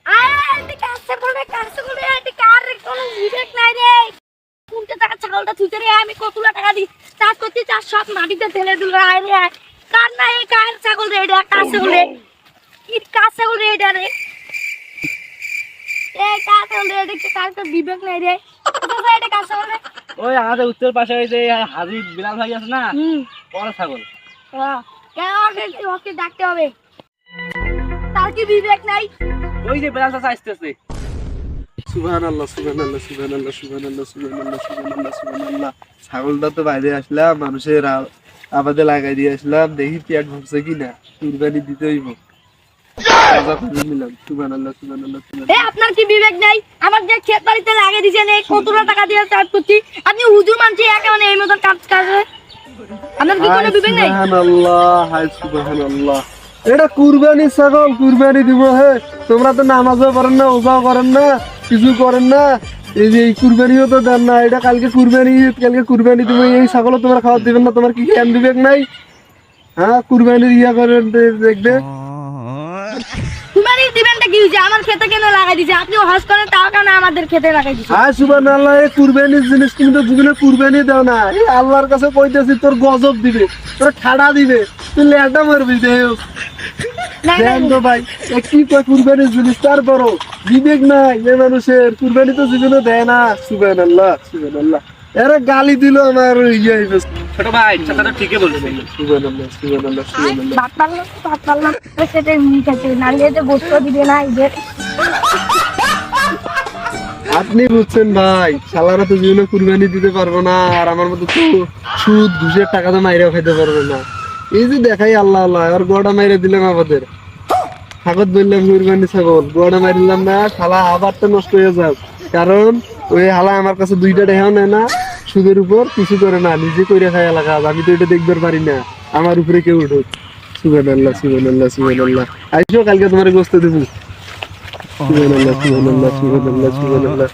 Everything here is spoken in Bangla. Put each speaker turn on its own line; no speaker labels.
আরে কাছে করে এটি কার কোনো বিবেক নাই রে। কোনটা টাকা ছাগলটা থুইতে রে, আমি কতগুলো টাকা দি চাষ করতে, চাষ সব মাটিতে ঢেলে দিল। আয় রে কার না এই কার ছাগল রে, এটা কার ছাগল রে, কি কার ছাগল রে এটা রে, এই কার ছাগল রে, এটা কার তো বিবেক নাই রে। কোথা এটা কার ছাগল রে?
ওই আমাদের উত্তর পাশে ওই যে হাজি বিলাল ভাই আছে না, ওর ছাগল।
কেন ওকে ডাকতে হবে? তার কি বিবেক নাই?
ওই যে বিলাল চাচা আসতেছে।
সুবহানাল্লাহ সুবহানাল্লাহ সুবহানাল্লাহ সুবহানাল্লাহ সুবহানাল্লাহ সুবহানাল্লাহ সুবহানাল্লাহ। ছাগলটা তো বাইরে আসলাম, মানুষের আবাদে লাগাই দিয়ে আসলাম, দেখি পেট ভরছে কিনা, কুরবানি দিতে হইব। সুবহানাল্লাহ সুবহানাল্লাহ সুবহানাল্লাহ।
আপনার কি বিবেক নাই? আমার যে ক্ষেত বাড়িতে লাগিয়ে দিয়েছেন, এই কতগুলো টাকা দিয়ে চাষ করছি, আপনি হুজুর মানছি একেবারে এই মতন কাজ করে। আপনার কি কোনো বিবেক নাই?
সুবহানাল্লাহ হায় সুবহানাল্লাহ। এটা কুরবানি ছাগল, কুরবানি দিব। হে তোমরা তো নামাজও করেন না, ওজাও করেন না, কিছু করেন না, এই যে এই কুরবানিও তো দেন না। এটা কালকে কুরবানি, কালকে কুরবানি দিব, এই ছাগলও তোমরা খাওয়া দিবেন না? তোমার কি জ্ঞান বিবেক নাই? হ্যাঁ, কুরবানির ইয়া করেন দেখবে।
কুরবানি দিবেনটা কি হয়েছে? আমার খেতে কেন লাগাই দিয়েছে? আপনি হজ করেন, তাও কেন আমাদের খেতে লাগাই দিয়েছে?
হায় সুবহানাল্লাহ। এই কুরবানির জিনিস তুমি তো জীবনে কুরবানি দাও না। এই আল্লাহর কাছে কইতেছি, তোর গজব দিবে, তোর ঠাডা দিবে, তুই লেটা মারবি। দেন তো ভাই, কি কয় কুরবানির জিনিস, তারপরও বিবেক নাই এ মানুষের। কুরবানি তো জীবনে দেয় না। সুবহানাল্লাহ সুবহানাল্লাহ। এরা গালি দিল আমার ইয়ে হইবে।
ছোট ভাই চাচা তো ঠিকই বলছে।
সুবহানাল্লাহ সুবহানাল্লাহ সুবহানাল্লাহ।
ভাত পারলাম সেটা নিয়ে খেতে, নাহলে যে গোস্ত দিবে না এদের।
আপনি বুঝছেন ভাই, শালারা তো জীবনে কুরবানি দিতে পারবো না, আর আমার মতো তো সুদ ঘুষের টাকা তো মাইরেও খাইতে পারবে না। এই যে দেখাই আল্লাহ আল্লাহ, আর গোড়া মাইরে দিলাম আমাদের। ছাগল বললাম কুরবানি ছাগল, গোড়া মাইরে দিলাম না, শালা আবার তো নষ্ট হয়ে যাক। কারণ ওই হালা আমার কাছে দুইটা টাকাও নেয় না, সুদের উপর কিছু করে না, নিজে করে খাই এলাকা। আমি তো এটা দেখতে পারি না, আমার উপরে কেউ উঠুক। সুবহানাল্লাহ সুবহানাল্লাহ সুবহানাল্লাহ। আইসো, কালকে তোমার গোস্ত দেবো। সুবহানাল্লাহ সুবহানাল্লাহ সুবহানাল্লাহ সুবহানাল্লাহ।